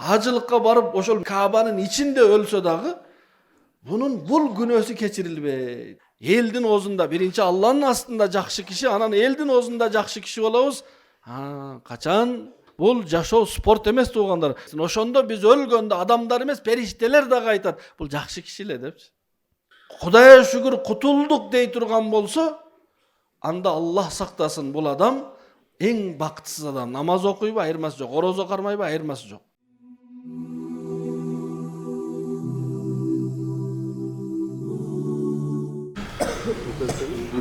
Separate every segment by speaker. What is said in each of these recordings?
Speaker 1: hacılıkka barıp oşol Kabanın içinde ölse dağı bunun bul günösü keçirilbeyt. Eldin ozunda birinci Allah'ın aslında jakşı kişi, anan eldin ozunda jakşı kişi olabız. Kaçan? Bul jaşoo sport emes tuğandar. Oşonda biz ölgönde adamlar emes perişteler da kaytat. Bul jakşı kişiler dep. Kudaya şükür kutulduk dey turgan bolsa, anda Allah saktasın bul adam en baktsız adam. Namaz okuyup ayırması yok. Oroz okarmayıp ayırması yok.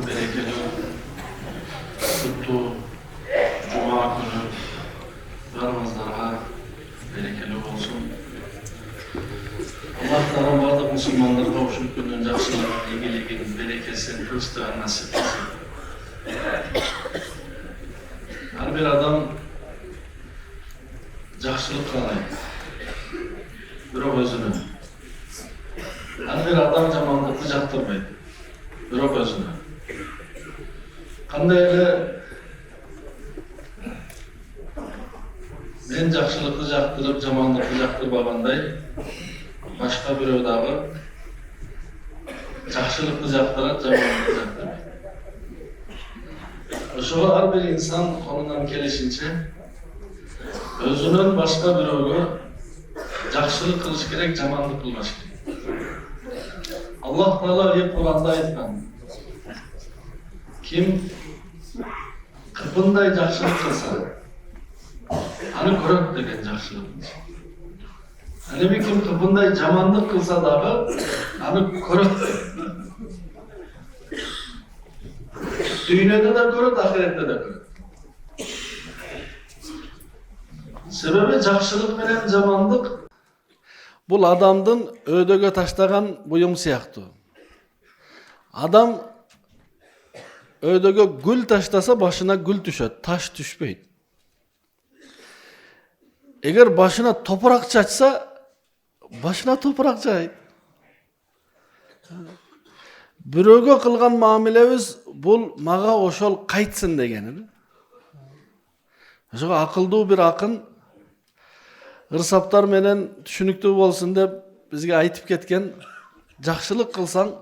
Speaker 2: Berekeli, kutlu, Cuma günü Ramazan'a berekeli olsun. Allah Teala bardık Müslümanlara kavuşup günün жақсылығы, игілігін, берекесін, тыныстығын nasip etsin. Her bir adam жақсылық қалайды, бірақ өзünü. Her bir adam жамандықты жақтырмайды, бірақ өзünü. Qanday ele men жақсылықты жақтырып, жамандықты жақтырбағандай, başka bir ödağı жақсылықты жақтырат, жамандықты жақтырмайды. Oşoğa her bir insan konundan gelişince özünün başka bir öğü жақсылык kılış gerek, жамандык kılmaş gerek. Allah Teala Kur'an'da aytkan. Kim kıpınday жақсылык kılsa, hani көрөт деген жақсылык. Hani bir kim kıpınday жамандык kılsa dağı, hani көрөt. Dünyada da göröt, ahirette de göröt. Sebebi жақсылык менен жамандыk.
Speaker 1: Bul adamdın ödöge taştagan buyum siyahtı. Adam ödöge gül taştasa başına gül düşet, taş düşpeyt. Eğer başına toprak çaçsa, başına toprak çayt. Büröge kılgan muamelemiz bul maga oşol kaytsın degeni. Oşoga akıldığı bir akın ırsaptar menen түшүнүктүү болсун деп бизге айтып кеткен, жакшылык кылсаң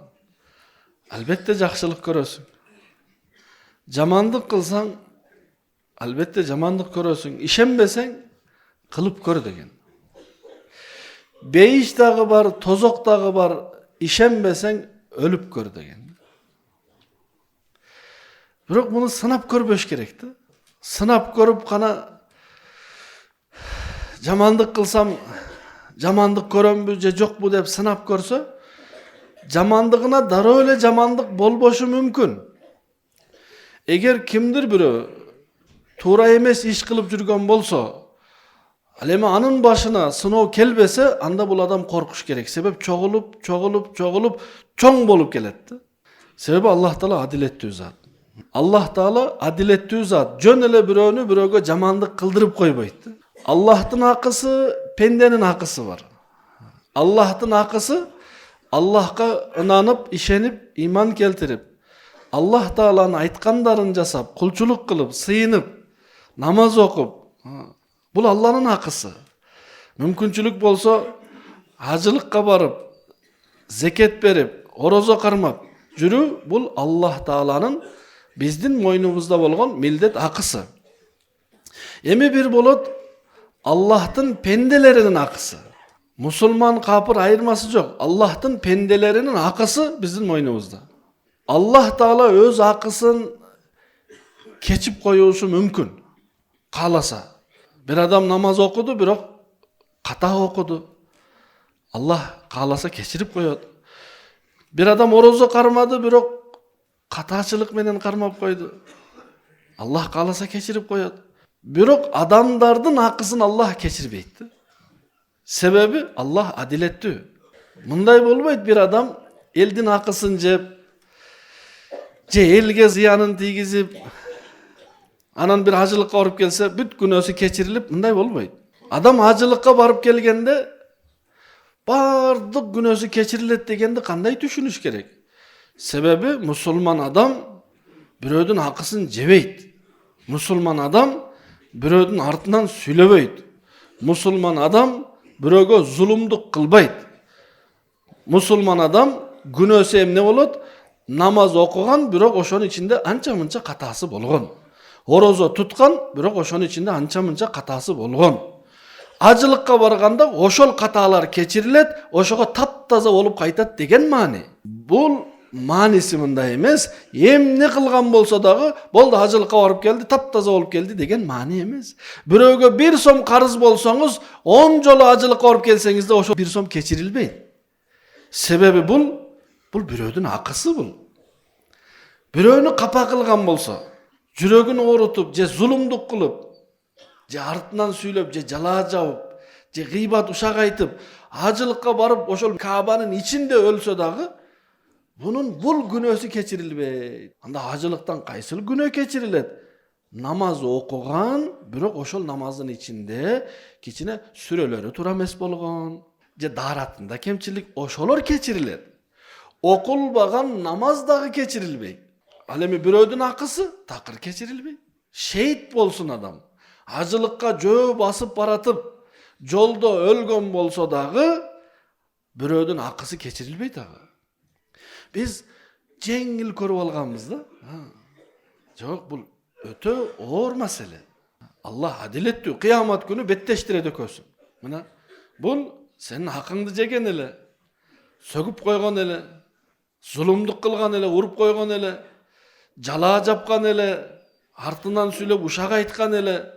Speaker 1: албетте жакшылык көрөсүң. Жамандык кылсаң албетте жамандык көрөсүң. Ишенбесең кылып көр деген. Бейиш дагы бар, тозок дагы бар, ишенбесең өлүп көр деген. Бирок муну сынап көрбөш керек да. Сынап көрүп кана жамандык кылсам жамандык көрөмбү же жокпу деп сынап көрсө, жамандыгына дароо эле жамандык болбошу мүмкүн. Эгер кимдир бирөө туура эмес иш кылып жүргөн болсо, ал эми анын башына сыноо келбесе, анда бул адам коркуш керек. Себеп чогулуп чоң болуп келет. Себеби Аллах Таала адилеттүү зат. Аллах Таала адилеттүү зат. Жөн эле бирөөнү бирөөгө жамандык кылдырып койбойт. Allah'tın hakkısı, pendenin hakkısı var. Allah'tın hakkısı, Allah'a inanıp, işenip, iman keltirip, Allah Teala'nın aytkandarını jasap, kulçuluk kılıp, sıyınıp, namaz okup, bu Allah'ın hakkısı. Mümkünçülük bolsa, hacılıkka barıp, zeket berip, orozo karmap, жүрүү, bu Allah Teala'nın bizdin moynumuzda bolgon mildet hakkısı. Emi bir bolot, Allah'tın pendelerinin akısı. Musulman kapır ayırması yok. Allah'tın pendelerinin akısı bizim moynumuzda. Allah Teala öz akısın keçip koyuşu mümkün. Kalasa. Bir adam namaz okudu, bir kata okudu. Allah kalasa keçirip koyuyor. Bir adam orozu karmadı, bir kataçılık menen karmap koydu. Allah kalasa keçirip koyuyor. Birok adamdardın hakkısın Allah keçirбейт. Sebebi Allah adilettүү. Мындай болбойт, bir adam eldin hakkısın jep, je elge ziyanın tiygizip, anan bir hacılıkka barıp gelse, büt günösü keçirilip, mындай болбойт. Adam hacılıkka barıp gelgende, bardık günösü keçirilet degende kanday düşünüş gerek? Sebebi musulman adam birödün hakkısın jebeyt. Musulman adam birödün артынан сүйлөбөйт. Musulman adam бирөөгө зулумдук кылбайт. Мусулман адам күнөөсү эмне болот? Намаз окуган, бирок ошонун ичинде анча-мынча катасы болгон. Орозо туткан, бирок ошонун ичинде анча-мынча катасы болгон. Ажылыкка барганда ошол каталар кечирилет, ошого таптаза болуп кайтат деген маани. Бул мааниси мындай эмес, эмне кылган болсо дагы болду ажылыкка барып келди, таптаза болуп келди деген маани эмес. Бирөөгө 1 сом карыз болсоңуз, 10 жолу ажылыкка барып келсеңиз да ошо 1 сом кечирилбейт. Себеби бул бирөөдүн акысы бул. Бирөөнү капа кылган болсо, жүрөгүн оорутуп, же зулумдук кылып, же артынан сүйлөп, же жалаа жабып, же гыйбат ушак айтып, ажылыкка барып ошол Каабанын ичинде өлсө дагы, бул күнөөсү кечирилбейт. Анда ажылыктан кайсыл күнөө кечирилет? Намаз окуган, бирок ошол намаздын ичинде кичине сүрөлөрү туура эмес болгон, же дааратында кемчилик, ошолор кечирилет. Окулбаган намаз дагы кечирилбейт. Ал эми бирөөдүн акысы такыр кечирилбейт. Шейит болсун адам, ажылыкка жөө басып баратып, жолдо өлгөн болсо дагы бирөөдүн акысы кечирилбейт ага. Биз жеңил көрүп алганбыз да. Жок, бул өтө оор маселе. Аллах адилеттүү, кыямат күнү беттештирет экөөсүн. Мына бул сенин акыңды жеген эле, сөгүп койгон эле, зулумдук кылган эле, уруп койгон эле, жалаа жапкан эле, артынан сүйлөп ушак айткан эле.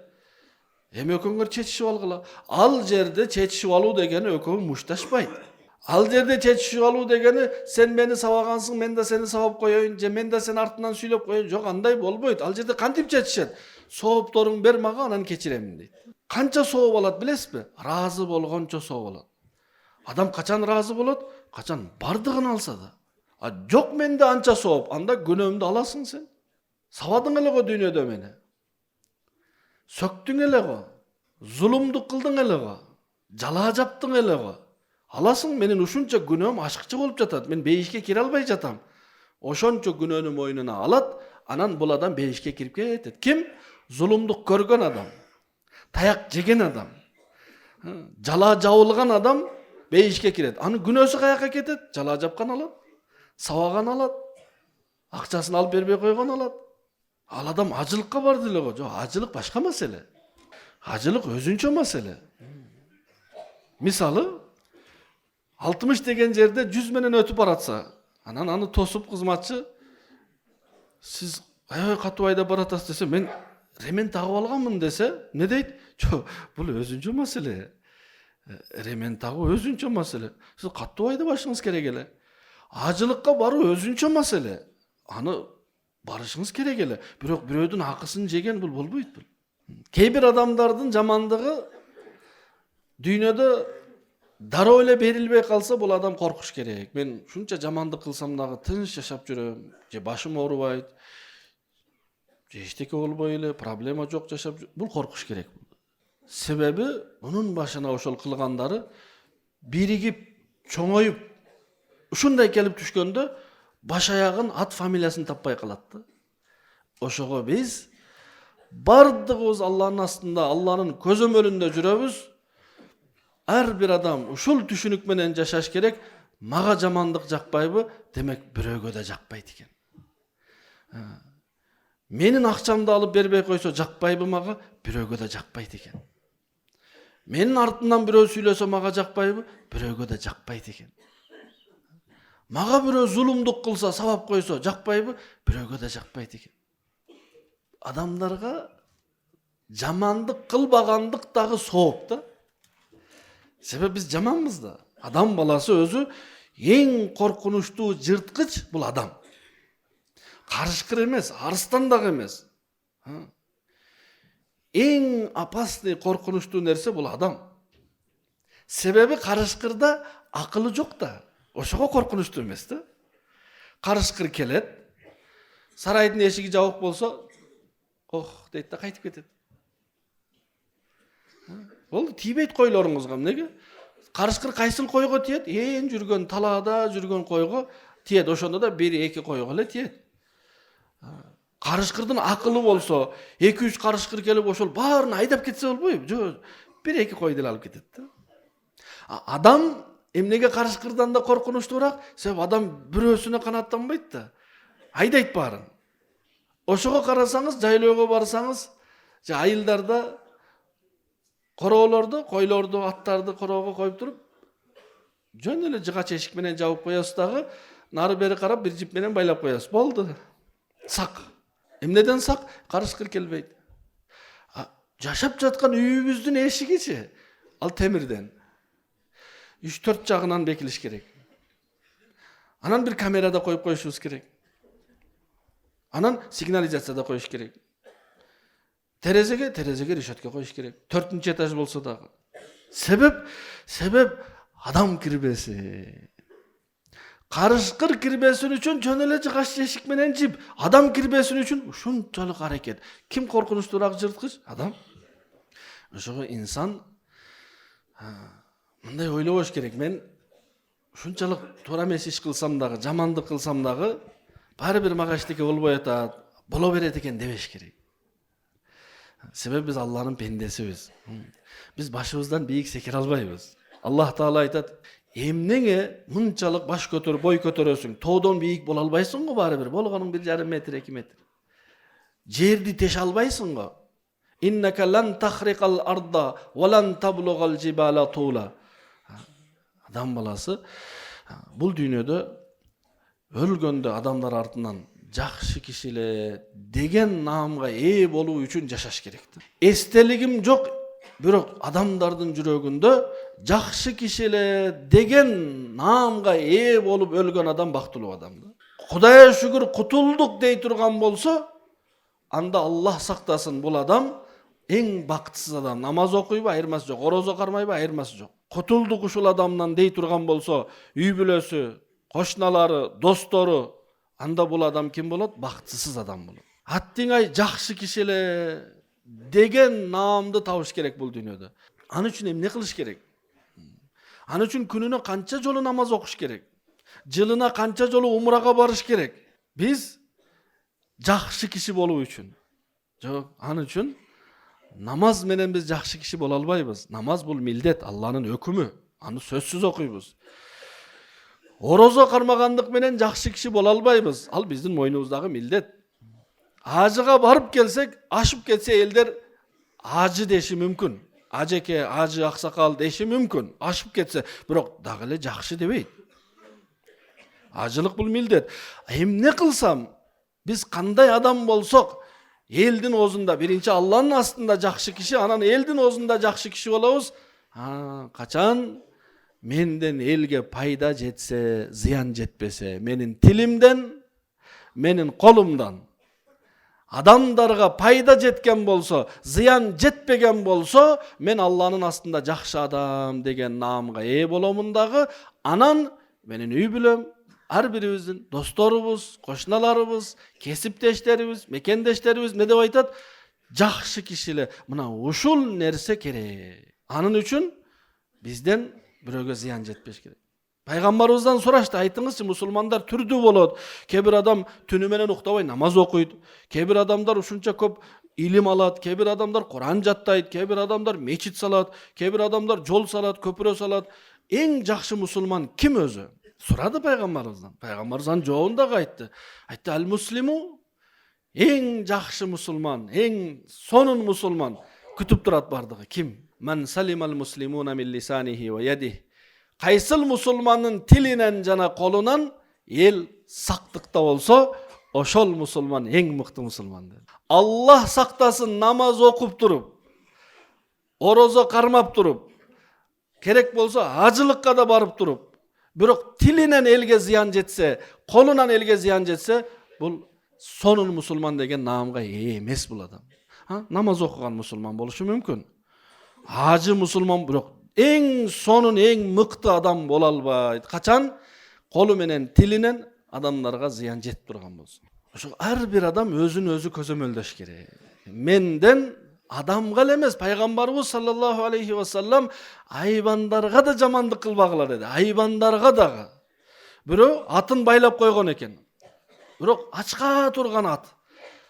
Speaker 1: Эми экөөңөр чечишип алгыла. Ал жерде чечишип алуу дегени экөө мушташпайт. Ал жерде чечишип алуу дегени сен мени сабагансың, мен да сени сабап коеюн, же мен да сени артынан сүйлөп коеюн. Жок, андай болбойт. Ал жерде кантип чечишет? Соопторуң бер мага, анан кечирем дейт. Канча сооп алат билесизби? Разы болгончо сооп алат. Адам качан разы болот? Качан бардыгын алса да. Жок, менде анча сооп, анда күнөөмдү аласың сен. Сабадың эле го дүйнөдө мени. Сөктүң эле го. Зулумдук кылдың эле го. Жалаа жаптың эле го. Аласың, менин ушунча күнөөм ашыкча болуп жатат. Мен бейишке кире албай жатам. Ошончо күнөөнү мойнуна алат, анан бул адам бейишке кирип кетет. Ким? Зулумдук көргөн адам. Таяк жеген адам. Жалаа жабылган адам бейишке кирет. Анын күнөөсү каяка кетет? Жалаа жапкан алат, сабаган алат, акчасын алып бербей койгон алат. Ал адам ажылыкка барды эле го. Жок, ажылык башка маселе. Ажылык өзүнчө маселе. Мисалы, 60 деген жерде 100 менен өтүп баратса, анан аны тосуп кызматчы, сиз аябай катуу айдап баратасыз десе, мен ремен тагып алганмын десе, не дейт? Жок, бул өзүнчө маселе. Ремен тагуу өзүнчө маселе. Сиз катуу айдабашыңыз керек эле. Ажылыкка баруу өзүнчө маселе. Аны барышыңыз керек эле. Бирок бирөөдүн акысын жеген бул болбойт бул. Кээ бир адамдардын жамандыгы дүйнөдө дароо эле берилбей калса, бул адам коркуш керек. Мен ушунча жамандык кылсам дагы тынч жашап жүрөм, же башым оорубайт, же эчтеке болбой эле, проблема жок жашап жүрөм. Бул коркуш керек. Себеби мунун башына ошол кылгандары биригип, чоңоюп, ушундай келип түшкөндө баш аягын, ат фамилиясын таппай калат да. Ошого биз бардыгыбыз Алланын астында, Алланын көзөмөлүндө жүрөбүз. Ар бир адам ушул түшүнүк менен жашаш керек. Мага жамандык жакпайбы? Демек бирөөгө да жакпайт экен. Менин акчамды алып бербей койсо жакпайбы мага? Бирөөгө да жакпайт экен. Менин артымдан бирөө сүйлөсө мага жакпайбы? Бирөөгө да жакпайт экен. Мага бирөө зулумдук кылса, сабап койсо жакпайбы? Бирөөгө да жакпайт экен. Адамдарга жамандык кылбагандык дагы сооп да. Себеби биз жаманбыз да. Адам баласы өзү эң коркунучтуу жырткыч бул адам. Карышкыр эмес, арыстан дагы эмес. Эң опасный, коркунучтуу нерсе бул адам. Себеби карышкырда акылы жок да. Ошого коркунучтуу эмес да. Карышкыр келет, сарайдын эшиги жабык болсо, ох дейт да кайтып кетет. Болду, тийбейт койлоруңузга. Эмнеге? Карышкыр кайсыл койго тиет? Эң жүргөн талаада жүргөн койго тиет. Ошондо да 1-2 койго эле тиет. Карышкырдын акылы болсо, 2-3 карышкыр келип ошол баарын айдап кетсе болбойбу? Жок, 1-2 кой деле алып кетет да. Адам эмнеге карышкырдан да коркунучтуураак? Себеп адам бирөөсүнө канааттанбайт да. Айдайт баарын. Ошого карасаңыз, жайлоого барсаңыз, же айылдарда короолорду, койлорду, аттарды короого коюп туруп, жөн эле жыгач эшик менен жабып коесуз дагы, нары бери карап бир жип менен байлап коесуз. Болду. Сак. Эмнеден сак? Карышкыр келбейт. Жашап жаткан үйүбүздүн эшигичи ал темирден. 3-4 жагынан бекилиш керек. Анан бир камерада коюп коюшубуз керек. Анан сигнализацияда коюш керек. Терезеге решетке коюш керек. 4-нчы этаж болсо дагы. Себеп адам кирбеси. Карышкыр кирбесин үчүн жөн эле жыгач эшик менен жип, адам кирбесин үчүн ушунчалык аракет. Ким коркунучтуураак жырткыч? Адам. Ошого инсан мындай ойлобош керек. Мен ушунчалык туура эмес иш кылсам дагы, жамандык кылсам дагы, баары бир мага эчтеке болбой атат, боло берет экен дебеш керек. Себеп биз Алланын пендесибиз. Биз башыбыздан бийик секире албайбыз. Аллах Таала айтат: "Эмнеге мынчалык баш көтөрүп, бой көтөрөсүң? Тоодон бийик боло албайсың го баары бир. Болгонуң 1,5 метр, 2 метр. Жерди теше албайсың го. Иннака лан тахрикал арда ва лан таблугал жибала тула." Адам баласы бул дүйнөдө өлгөндө адамдар артынан жакшы кишилер деген наамга ээ болуу үчүн жашаш керек. Эстелигим жок, бирок адамдардын жүрөгүндө жакшы кишилер деген наамга ээ болуп өлгөн адам бактылуу адам. Кудайга шүгүр кутулдук дей турган болсо, анда Аллах сактасын, бул адам эң бактысыз адам. Намаз окуйбу, айырмасы жок. Орозо кармайбы, айырмасы жок. Кутулдук ушул адамдан дей турган болсо, үй бүлөсү, кошуналары, достору, анда бул адам ким болот? Бактысыз адам болот. Аттиңай жакшы кишилер деген наамды табыш керек бул дүйнөдө. Аны үчүн эмне кылыш керек? Аны үчүн күнүнө канча жолу намаз окуш керек? Жылына канча жолу умрага барыш керек? Биз жакшы киши болуу үчүн. Жок, аны үчүн намаз менен биз жакшы киши боло албайбыз. Намаз бул милдет, Алланын өкүмү. Аны сөзсүз окуйбуз. Орозо кармагандык менен жакшы киши боло албайбыз. Ал биздин мойнубуздагы милдет. Ажыга барып келсек, ашып кетсе элдер ажы деши мүмкүн. Ажеке, ажы аксакал деши мүмкүн. Ашып кетсе, бирок дагы эле жакшы дебейт. Ажылык бул милдет. Эмне кылсам, биз кандай адам болсок, элдин оозунда биринчи Алланын астында жакшы киши, анан элдин оозунда жакшы киши болобуз. Качан менден элге пайда жетсе, зыян жетпесе, менин тилимден, менин колумдан адамдарга пайда жеткен болсо, зыян жетпеген болсо, мен Алланын астында жакшы адам деген наамга ээ боломун дагы. Анан менин үй бүлөм, ар бирибиздин досторубуз, кошуналарыбыз, кесиптештерибиз, мекендештерибиз эмне деп айтат? Жакшы кишилер. Мына ушул нерсе керек. Анын үчүн бизден бирөөгө зыян жетпеш керек. Пайгамбарыбыздан сурашты, айтыңызчы, мусулмандар түрдүү болот. Кээ бир адам түнү менен уктабай намаз окуйт. Кээ бир адамдар ушунча көп илим алат, кээ бир адамдар Куран жаттайт, кээ бир адамдар мечит салат, кээ бир адамдар жол салат, көпүрө салат. Эң жакшы мусулман ким өзү? Сурады пайгамбарыбыздан. Пайгамбарыбыз жообун дагы айтты. Айтты: "Ал муслиму", эң жакшы мусулман, эң сонун мусулман күтүп турат бардыгы. Ким? "Ман салимал муслимуна мин лисанихи ва ядихи". Кайсыл мусулмандын тилинен жана колунан эл сактыкта болсо, ошол мусулман эң мыкты мусулман. Аллах сактасын, намаз окуп туруп, орозо кармап туруп, керек болсо ажылыкка да барып туруп, бирок тилинен элге зыян жетсе, колунан элге зыян жетсе, бул сонун мусулман деген наамга ээ эмес бул адам. Намаз окуган мусулман болушу мүмкүн. Ажы мусулман, бирок эң сонун, эң мыкты адам боло албайт. Качан? Колу менен, тилинен адамдарга зыян жетип турган болсо. Ошо ар бир адам өзүн өзү көзөмөлдөш керек. Менден адамга эле эмес, пайгамбарыбыз саллаллаху алейхи ва саллам айбандарга да жамандык кылбагыла деди. Айбандарга дагы. Бирөө атын байлап койгон экен. Бирок ачка турган ат.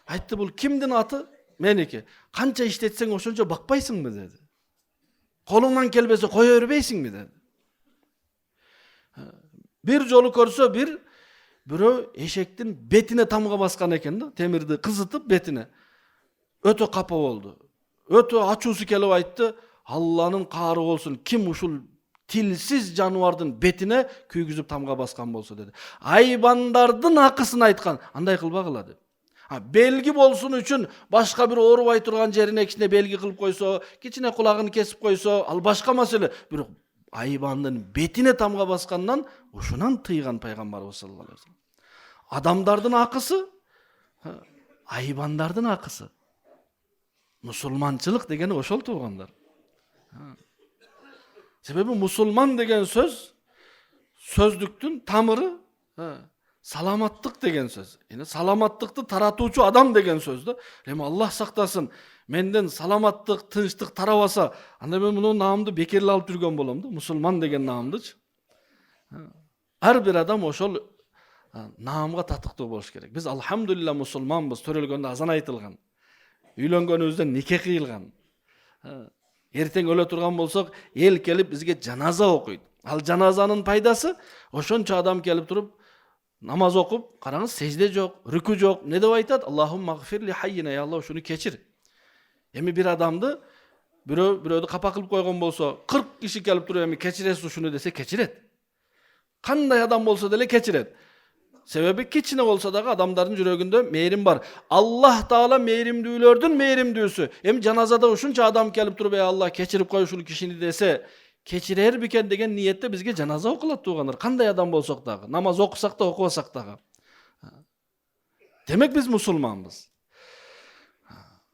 Speaker 1: Айтты: "Бул кимдин аты?" "Меники." "Канча иштетсең ошончо бакпайсыңбы?" деди. "Колуңдан келбесе кое бербейсиңби?" деди. Bir жолу көрсө бирөө эшектин бетине тамга баскан экен да, темирди кызытып бетине. Өтө капа болду. Өтө ачуусу келип айтты, Алланын каары болсун, ким ушул тилсиз жаныбардын бетине күйгүзүп тамга баскан болсо деди. Айбандардын акысын айткан, андай кылбагыла деп. Белги болсун үчүн башка бир оорубай турган жерине кичине белги кылып койсо, кичине кулагын кесип койсо, ал башка маселе. Бирок айбандын бетине тамга баскандан ушунан тыйган пайгамбарыбыз саллаллаху алейхи вассалам. Адамдардын акысы, айбандардын акысы. Мусулманчылык деген ошол туугандар. Себеби мусулман деген сөздүктүн тамыры саламаттык деген сөз. Саламаттыкты таратуучу адам деген сөз да. Эми Аллах сактасын, менден саламаттык, тынчтык тарабаса, анда мен муну наамды бекерли алып жүргөн болом да, мусулман деген наамдычы. Ар бир адам ошол наамга татыктуу болуш керек. Биз алхамдулилла мусулманбыз, төрөлгөндө азан айтылган. Үйлөнгөнүбүздөн нике кыйылган. Эртең өлө турган болсок, эл келип бизге жаназа окуйт. Ал жаназанын пайдасы ошончо адам келип туруп намаз окуп, караңыз, сежде жок, рүкү жок. Не деп айтат? Аллахумма гфирли хаййина, я Аллах, ушуну кечир. Эми бир адамды бирөөдү капа кылып койгон болсо, 40 киши келип туруп, эми кечиресиз ушуну десе кечирет. Кандай адам болсо деле кечирет. Себеби кичине болсо дагы адамдардын жүрөгүндө мээрим бар. Аллах Таала мээримдүүлөрдүн мээримдүүсү. Эми жаназада ушунча адам келип туруп, Аллах кечирип кой ушул кишини десе, кечирер бикен деген ниетте бизге жаназа окулат туугандар. Кандай адам болсок дагы, намаз окусак да окубасак дагы. Демек биз мусулманбыз.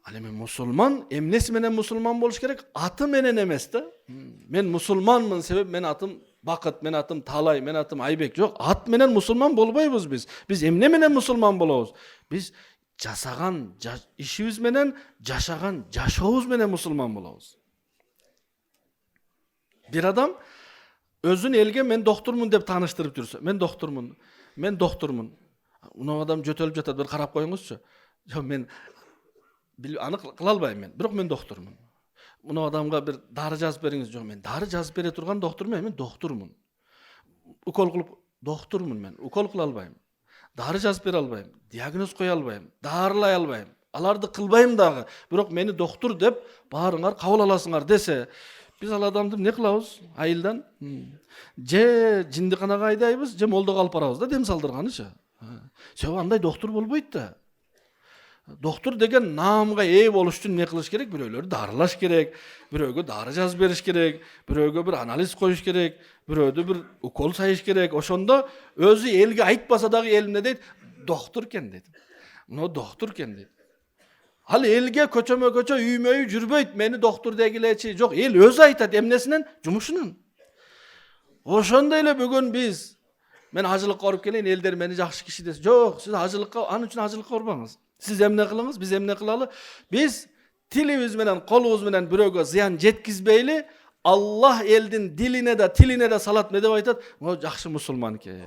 Speaker 1: Ал эми мусулман эмнеси менен мусулман болуш керек? Аты менен эмес да. Мен мусулманмын, себеп мен атым Бакыт, мен атым Талай, мен атым Айбек. Жок, ат менен мусулман болбойбуз биз. Биз эмне менен мусулман болобуз? Биз жасаган ишибиз менен, жашаган жашообуз менен мусулман болобуз. Бир адам өзүн элге мен доктурмун деп тааныштырып жүрсө, мен доктурмун. Мына адам жөтөлүп жатат, бир карап коюңузчу. Жок, мен аны кыла албайм мен, бирок мен доктурмун. Мына адамга бир дары жазып бериңиз. Жок, мен дары жазып бере турган доктурмун, мен доктурмун. Укол кылып доктурмун мен, укол кыла албайм. Дары жазып бере албайм, диагноз кое албайм, даарылай албайм. Аларды кылбайм дагы. Бирок мени доктур деп баарыңар кабыл аласыңар десе, биз ал адамды эмне кылабыз? Айылдан же жиндиканага айдайбыз, же молдого алып барабыз да, дем салдырганычы. Себеби андай доктур болбойт да. Доктур деген наамга ээ болуш үчүн не кылыш керек? Бирөөлөрдү дарылаш керек, бирөөгө дары жазып бериш керек, бирөөгө бир анализ коюш керек, бирөөдү бир укол сайыш керек. Ошондо өзү элге айтпаса дагы эл эмне дейт? Доктур экен дейт. Мына доктур экен дейт. Ал элге көчөмө-көчө үймөй жүрбөйт, мени доктур дегилечи. Жок, эл өзү айтат эмнесинен? Жумушунун. Ошондой эле бүгүн биз, мен ажылыкка барып келейин, элдер мени жакшы киши десе, жок, сиз ажылыкка, анын үчүн ажылыкка барбаңыз. Сиз эмне кылыңыз, биз эмне кылалы? Биз тилибиз менен, колубуз менен бирөөгө зыян жеткизбейли, Аллах элдин дилине да, тилине да салат. Не деп айтат? О, жакшы мусулман экен.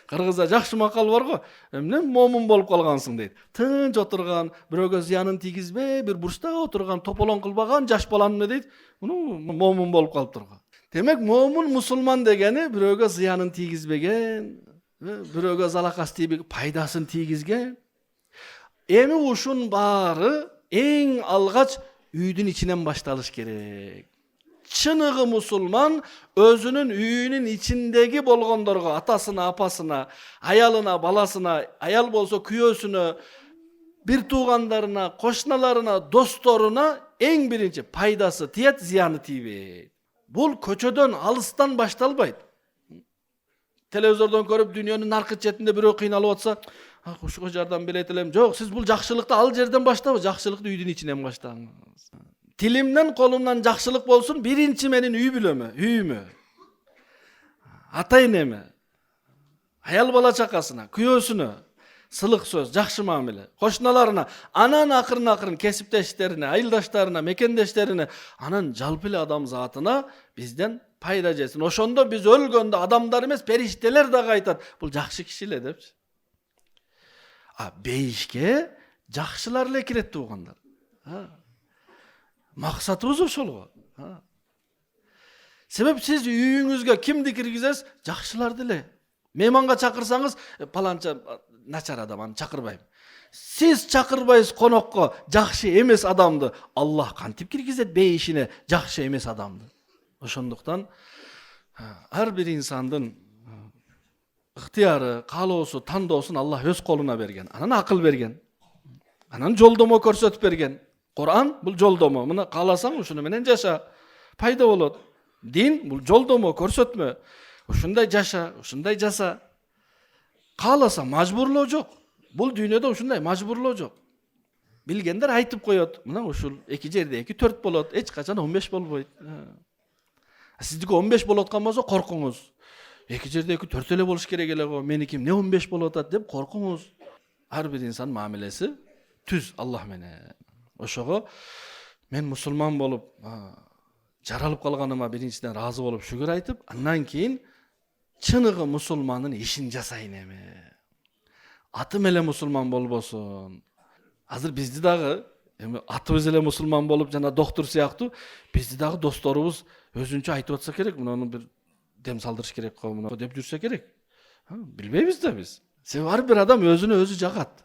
Speaker 1: Кыргызда жакшы макал бар го. Эмне момун болуп калгансың дейт. Тынч отурган, бирөөгө зыянын тийгизбей, бир бурчта отурган, тополоң кылбаган жаш баланы эмне дейт? Муну момун болуп калыптыр го. Демек, момун мусулман дегени бирөөгө зыянын тийгизбеген, бирөөгө залакасы тийбеген, пайдасын тийгизген. Эми ушун баары эң алгач үйдүн ичинен башталыш керек. Чыныгы мусулман өзүнүн үйүнүн ичиндеги болгондорго, атасына, апасына, аялына, баласына, аял болсо күйөөсүнө, бир туугандарына, кошуналарына, досторуна эң биринчи пайдасы тиет, зыяны тийбейт. Бул көчөдөн, алыстан башталбайт. Телевизордон көрүп дүйнөнүн наркы четинде бирөө кыйналып атса, ушуга жардам берет элем. Жок, сиз бул жакшылыкты ал жерден баштабы, жакшылыкты үйдүн ичинен баштаңыз. Тилимден, колумдан жакшылык болсун, биринчи менин үй бүлөмө, үйүмө, ата энеме, аял бала чакасына, күйөөсүнө сылык сөз, жакшы мамиле, кошуналарына, анан акырын кесиптештерине, айылдаштарына, мекендештерине, анан жалпы эле адам затына бизден пайда жетсин. Ошондо биз өлгөндө адамдар эмес, периштелер дагы айтат, бул жакшы киши эле депчи. Бейишке жакшылар эле кирет туугандар. Максатыбыз ошол го. Себеп siz үйүңүзгө кимди киргизесиз? Жакшыларды эле. Мейманга чакырсаңыз, паланча начар адам, аны чакырбайм. Siz чакырбайсыз конокко жакшы эмес адамды, Аллах кантип киргизет бейишине жакшы эмес адамды. Ошондуктан ар бир инсандын ыктыяры, каалоосу, тандоосун Аллах өз колуна берген. Анан акыл берген. Анан жолдомо көрсөтүп берген. Кур'ан бул жолдомо. Мына кааласаң ушуну менен жаша. Пайда болот. Дин бул жолдомо, көрсөтмө. Ушундай жаша, ушундай жаса. Кааласа мажбурлоо жок. Бул дүйнөдө ушундай мажбурлоо жок. Билгендер айтып коет. Мына ушул эки жерде 2-4 болот, эч качан 15 болбойт. Сиздики 15 болот аткан болсо коркуңуз. Эки жерде 2-4 эле болуш керек эле го. Меники эмне 15 болот атат деп коркуңуз. Ар бир инсан мамилеси түз Аллах менен. Ошого мен мусулман болуп жаралып калганыма биринчиден разы болуп шүгүр айтып, андан кийин чыныгы мусулмандын ишин жасайын эми. Атым эле мусулман болбосун. Азыр бизди дагы эми атыбыз эле мусулман болуп жана доктор сыяктуу бизди дагы досторубуз өзүнчө айтып атса керек, муну бир дем салдырыш керек го муну деп жүрсө керек. Билбейбиз да биз. Себеби ар бир адам өзүнө өзү жагат.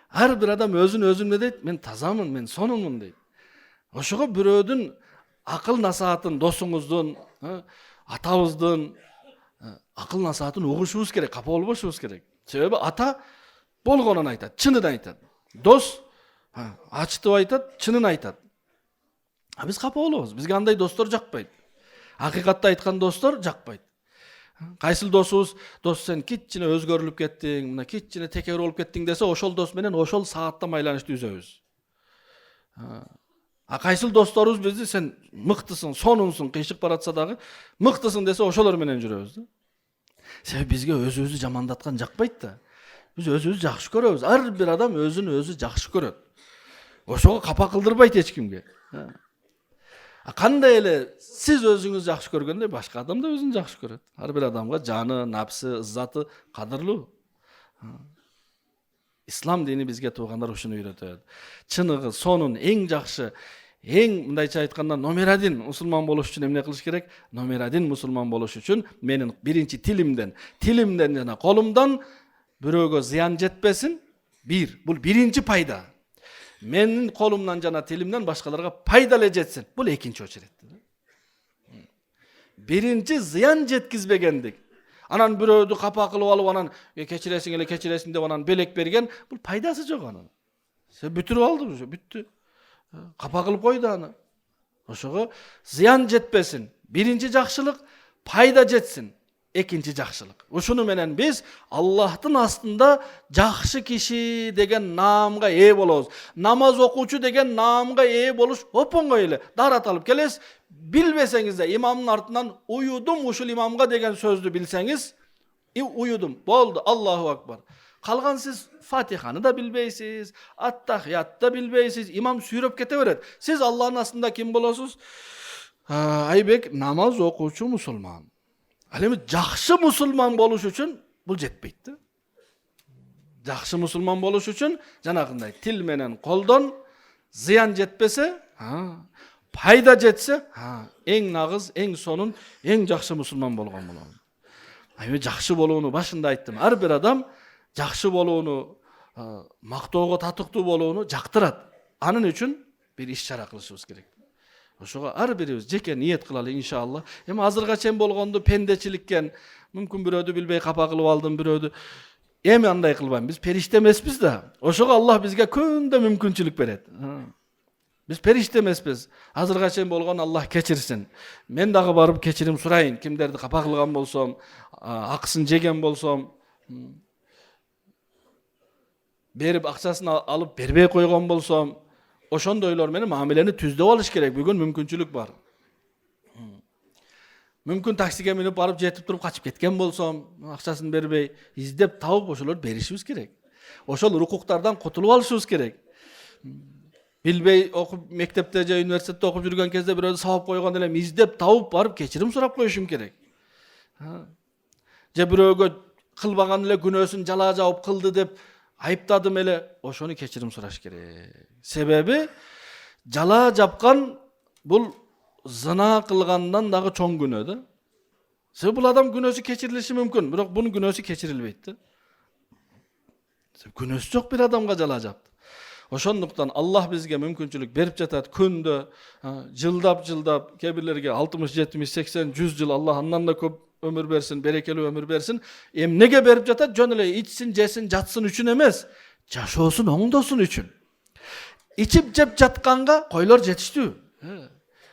Speaker 1: Ар бир адам өзүн өзүмө дейт, мен тазамын, мен сонумун дейт. Ошого бирөөдүн акыл насаатын, досуңуздун, атабыздын акыл насаатын угушубуз керек, капа болбошубуз керек. Себеби ата болгонун айтат, чынын айтат. Дос ачтып айтат, чынын айтат. Биз капа болобуз. Бизге андай достор жакпайт. Акыйкатты айткан достор жакпайт. Кайсыл досубуз, дос сен кичине өзгөрүлүп кеттиң, мына кичине текебир болуп кеттиң десе, ошол дос менен ошол саатта майланышты үзөбүз. Кайсыл досторубуз бизди сен мыктысың, сонунсуң, кыйшык баратса дагы мыктысың десе, ошолор менен жүрөбүз. Себеби бизге өзүбүздү жамандаткан жакпайт да. Биз өзүбүздү жакшы көрөбүз. Ар бир адам өзүн өзү жакшы көрөт. Ошого капа кылдырбайт эч кимге. Кандай эле сиз өзүңүз жакшы көргөндөй башка адам да өзүн жакшы көрөт. Ар бир адамга жаны, напсы, ыззаты кадырлуу. Ислам дини бизге туугандар ушуну үйрөтөт. Чыныгы, сонун, эң жакшы, эң мындайча айтканда номер 1 мусулман болуш үчүн эмне кылыш керек? Номер 1 мусулман болуш үчүн менин биринчи тилимден жана колумдан бирөөгө зыян жетпесин. Бул биринчи пайда. Менин колумдан жана тилимден башкаларга пайда эле жетсин. Бул экинчи очеретте. Биринчи зыян жеткизбегендик. Анан бирөөдү капа кылып алып, анан кечиресиң эле кечиресиң деп анан белек берген, бул пайдасы жок анын. Сен бүтүрүп алды уже, бүттү. Капа кылып койду аны. Ошого зыян жетпесин. Биринчи жакшылык пайда жетсин. Экинчи жакшылык. Ушуну менен биз Аллахтын астында жакшы киши деген наамга ээ болобуз. Намаз окуучу деген наамга ээ болуш оп-оңгой эле. Дарат алып келесиз. Билбесеңиз да имамдын артынан уюдум ушул имамга деген сөздү билсеңиз, уюдум. Болду, Аллаху акбар. Калган сиз Фатиханы да билбейсиз, ат-тахиятты да билбейсиз, имам сүйрөп кете берет. Сиз Аллахтын астында ким болосуз? Айбек намаз окуучу мусулман. Ал эми жакшы мусулман болуш үчүн бул жетпейт да. Жакшы мусулман болуш үчүн жанагындай тил менен колдон зыян жетпесе, пайда жетсе, эң нагыз, эң сонун, эң жакшы мусулман болгон болот. Эми жакшы болууну башында айттым. Ар бир адам жакшы болууну, мактоого татыктуу болууну жактырат. Анын үчүн бир иш-чара кылышыбыз керек. Ошого ар бирибиз жеке ниет кылалы иншалла. Эми азырга чейин болгонду пендечиликкен, мүмкүн бирөөдү билбей капа кылып алдым, бирөөдү эми андай кылбайм. Биз периште эмеспиз да. Ошого Аллах бизге күндө мүмкүнчүлүк берет. Биз периште эмеспиз. Азырга чейин болгон Аллах кечирсин. Мен дагы барып кечирим сурайын. Кимдерди капа кылган болсом, акысын жеген болсом, берип акчасын алып бербей койгон болсом, ошондойлор менен мамилени түздөп алыш керек. Бүгүн мүмкүнчүлүк бар. Мүмкүн таксиге минип барып жетип туруп качып кеткен болсом, акчасын бербей, издеп табып ошолорду беришибиз керек. Ошол укуктардан кутулуп алышыбыз керек. Билбей окуп мектепте же университетте окуп жүргөн кезде бирөөдү сабап койгон элем, издеп табып барып кечирим сурап коюшум керек. Же бирөөгө кылбаган эле күнөөсүн жалаа жабып кылды деп айыптадым эле, ошону кечирим сураш керек. Себеби жалаа жапкан бул zina kılgandan dağı çoğun günö da. Se bul adam günösü keçirilişi mümkün. Biroq bunun günösü keçirilbeydi. Günösü çok bir adamga jalajaptı. Oşonduktan Allah bizge mümkünçülük berip jatat kündö, jıldap kebirlerge 60, 70, 80, 100 yıl Allah andan da köp ömür bersin, berekeli ömür bersin. Nege berip jatat jön ele içsin, jesin, jatsın üçün emes. Jaşoosун, oňdosun üçün. İçip jep jatkanga koylar jetişdi.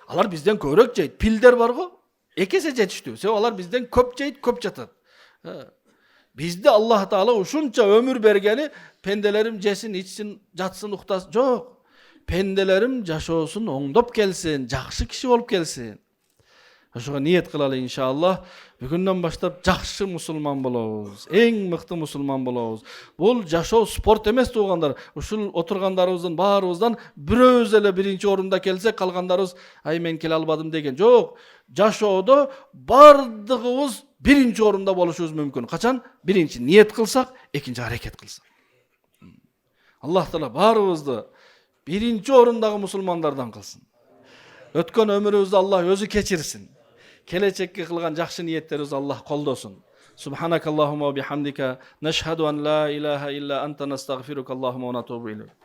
Speaker 1: Alar bizden köprek jeyt. Pilder bar go. Ekese jetişdi. Se alar bizden köp jeyt, köp jatat. Bizde Allah Taala uşunça ömür bergeni pendelerim jesin, içsin, jatsın, uktas. Jok. Pendelerim jaşoosун, oňdop kelsin, jakşı kişi bolup kelsin. Şoňa niyet kılaly inşallah. Bugünden başlap jakşı musulman bolabız. Eň mykty musulman bolabız. Bul jaşoo sport emes tuğandar. Uşul oturgandarыбыздын baarybyzdan birөөz ele birinci orunda kelse kalgandarыбыз ay men kele albadym degen. Jok. Jaşooda bardygybız birinci orunda boluşubuz mümkün. Kaçan? Birinci niyet kılsak, ikinci hareket kılsak. Allah Taala barыбызды birinci orundagy musulmanlardan kılsın. Ötken ömürübüzde Allah özü keçirsin. Kelечекке kılgan jakşı niyetlerimiz Allah koldosun. Subhanakallahumma ve bihamdika neşhedü en la ilahe illa ente nestağfiruka Allahumma ve natubu ileyk.